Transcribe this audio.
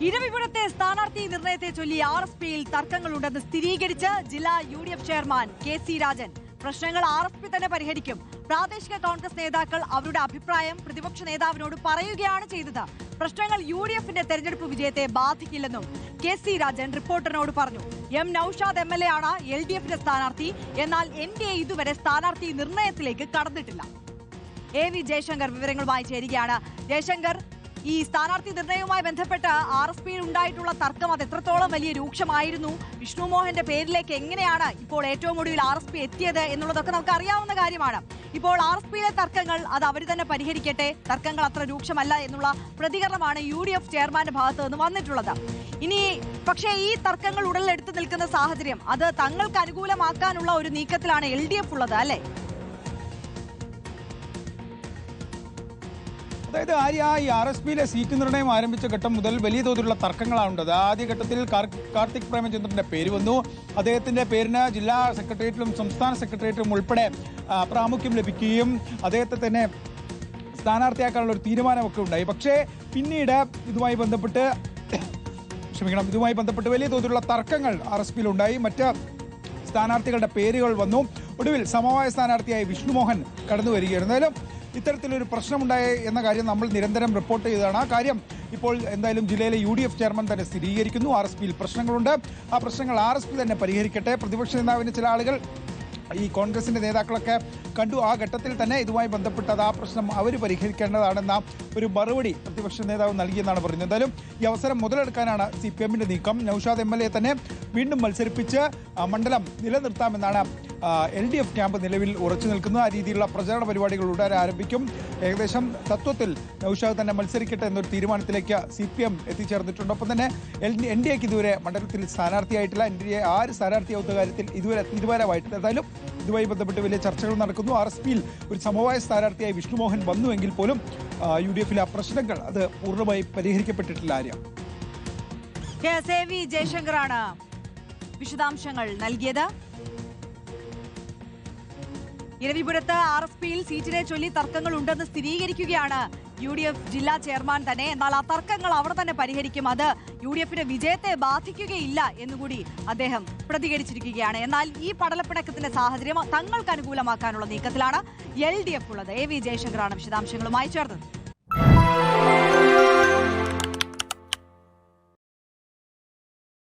ഇരവിപുരത്തെ സ്ഥാനാർത്ഥി നിർണയത്തെ ചൊല്ലി RSPയിൽ തർക്കങ്ങളുണ്ടെന്ന് സ്ഥിരീകരിച്ച് ജില്ലാ UDF ചെയർമാൻ KC രാജൻ. പ്രശ്നങ്ങൾ RSP തന്നെ പരിഹരിക്കും. പ്രാദേശിക കോൺഗ്രസ് നേതാക്കൾ അവരുടെ അഭിപ്രായം പ്രതിപക്ഷ നേതാവിനോട് പറയുകയാണ് ചെയ്തത്. പ്രശ്നങ്ങൾ UDFന്റെ തെരഞ്ഞെടുപ്പ് വിജയത്തെ ബാധിക്കില്ലെന്നും KC രാജൻ റിപ്പോർട്ടറിനോട് പറഞ്ഞു. നൌഷാദ് MLA ആണ് LDFന്റെ സ്ഥാനാർത്ഥി. എന്നാൽ NDA ഇതുവരെ സ്ഥാനാർത്ഥി നിർണയത്തിലേക്ക് കടന്നിട്ടില്ല. AV ജയശങ്കർ വിവരങ്ങളുമായി ചേരുകയാണ്. ജയശങ്കർ, ഈ സ്ഥാനാർത്ഥി നിർണയവുമായി ബന്ധപ്പെട്ട് RSPയിൽ ഉണ്ടായിട്ടുള്ള തർക്കം അത് എത്രത്തോളം വലിയ രൂക്ഷമായിരുന്നു? വിഷ്ണു മോഹന്റെ പേരിലേക്ക് എങ്ങനെയാണ് ഇപ്പോൾ ഏറ്റവും ഒടുവിൽ RSP എത്തിയത് എന്നുള്ളതൊക്കെ നമുക്ക് അറിയാവുന്ന കാര്യമാണ്. ഇപ്പോൾ RSPയിലെ തർക്കങ്ങൾ അത് അവർ തന്നെ പരിഹരിക്കട്ടെ, തർക്കങ്ങൾ അത്ര രൂക്ഷമല്ല എന്നുള്ള പ്രതികരണമാണ് UDF ചെയർമാന്റെ ഭാഗത്ത് നിന്ന് വന്നിട്ടുള്ളത്. ഇനി പക്ഷേ ഈ തർക്കങ്ങൾ ഉടലെടുത്ത് നിൽക്കുന്ന സാഹചര്യം അത് തങ്ങൾക്ക് അനുകൂലമാക്കാനുള്ള ഒരു നീക്കത്തിലാണ് LDF ഉള്ളത്, അല്ലേ? അതായത് ആര്യ, ഈ RSPയിലെ സീറ്റ് നിർണയം ആരംഭിച്ച ഘട്ടം മുതൽ വലിയ തോതിലുള്ള തർക്കങ്ങളാണുള്ളത്. ആദ്യഘട്ടത്തിൽ കാർത്തിക് പ്രേമചന്ദ്രന്റെ പേര് വന്നു. അദ്ദേഹത്തിന്റെ പേരിന് ജില്ലാ സെക്രട്ടേറിയറ്റിലും സംസ്ഥാന സെക്രട്ടേറിയറ്റിലും ഉൾപ്പെടെ പ്രാമുഖ്യം ലഭിക്കുകയും അദ്ദേഹത്തെ തന്നെ സ്ഥാനാർത്ഥിയാക്കാനുള്ള ഒരു തീരുമാനമൊക്കെ ഉണ്ടായി. പക്ഷേ പിന്നീട് ഇതുമായി ബന്ധപ്പെട്ട് വലിയ തോതിലുള്ള തർക്കങ്ങൾ RSPയിൽ ഉണ്ടായി. മറ്റ് സ്ഥാനാർത്ഥികളുടെ പേരുകൾ വന്നു. ഒടുവിൽ സമവായ സ്ഥാനാർത്ഥിയായി വിഷ്ണുമോഹൻ കടന്നു വരികയായിരുന്നു. എന്തായാലും ഇത്തരത്തിലൊരു പ്രശ്നമുണ്ടായി എന്ന കാര്യം നമ്മൾ നിരന്തരം റിപ്പോർട്ട് ചെയ്തതാണ്. ആ കാര്യം ഇപ്പോൾ എന്തായാലും ജില്ലയിലെ UDF ചെയർമാൻ തന്നെ സ്ഥിരീകരിക്കുന്നു. RSPയിൽ പ്രശ്നങ്ങളുണ്ട്, ആ പ്രശ്നങ്ങൾ RSP തന്നെ പരിഹരിക്കട്ടെ. പ്രതിപക്ഷ നേതാവിന് ചില ആളുകൾ, ഈ കോൺഗ്രസിന്റെ നേതാക്കളൊക്കെ കണ്ടു. ആ ഘട്ടത്തിൽ തന്നെ ഇതുമായി ബന്ധപ്പെട്ടത് ആ പ്രശ്നം അവർ പരിഹരിക്കേണ്ടതാണെന്ന ഒരു മറുപടി പ്രതിപക്ഷ നേതാവ് നൽകിയെന്നാണ് പറയുന്നത്. എന്തായാലും ഈ അവസരം മുതലെടുക്കാനാണ് CPMന്റെ നീക്കം. നൌഷാദ് MLA തന്നെ വീണ്ടും മത്സരിപ്പിച്ച് മണ്ഡലം നിലനിർത്താമെന്നാണ് LDF ക്യാമ്പ് നിലവിൽ ഉറച്ചു നിൽക്കുന്നത്. ആ രീതിയിലുള്ള പ്രചാരണ പരിപാടികൾ ഉടൻ ആരംഭിക്കും. ഏകദേശം തത്വത്തിൽ നൌഷാദ് തന്നെ മത്സരിക്കട്ടെ എന്നൊരു തീരുമാനത്തിലേക്ക് CPM എത്തിച്ചേർന്നിട്ടുണ്ട്. ഒപ്പം തന്നെ NDAക്ക് ഇതുവരെ മണ്ഡലത്തിൽ സ്ഥാനാർത്ഥിയായിട്ടില്ല. NDA ആര് സ്ഥാനാർത്ഥിയാവുന്ന കാര്യത്തിൽ ഇതുവരെ തീരുമാനമായിട്ടില്ല. എന്തായാലും ഇതുമായി ബന്ധപ്പെട്ട് വലിയ ചർച്ചകൾ നടക്കുന്നു. RSPയിൽ ഒരു സമവായ സ്ഥാനാർത്ഥിയായി വിഷ്ണുമോഹൻ വന്നുവെങ്കിൽ പോലും UDFിലെ പ്രശ്നങ്ങൾ അത് പൂർണ്ണമായി പരിഹരിക്കപ്പെട്ടിട്ടില്ല. ആര്യ, AV ജയശങ്കറാണ് വിശദാംശങ്ങൾ നൽകിയത്. ഇരവിപുരത്ത് RSPയിൽ സീറ്റിനെ ചൊല്ലി തർക്കങ്ങൾ ഉണ്ടെന്ന് സ്ഥിരീകരിക്കുകയാണ് UDF ജില്ലാ ചെയർമാൻ തന്നെ. എന്നാൽ ആ തർക്കങ്ങൾ അവർ തന്നെ പരിഹരിക്കും, അത് UDFന്റെ വിജയത്തെ ബാധിക്കുകയില്ല എന്നുകൂടി അദ്ദേഹം പ്രതികരിച്ചിരിക്കുകയാണ്. എന്നാൽ ഈ പടലപ്പിണക്കത്തിന്റെ സാഹചര്യം തങ്ങൾക്ക് അനുകൂലമാക്കാനുള്ള നീക്കത്തിലാണ് LDF ഉള്ളത്. AV ജയശങ്കറാണ് വിശദാംശങ്ങളുമായി ചേർന്നത്.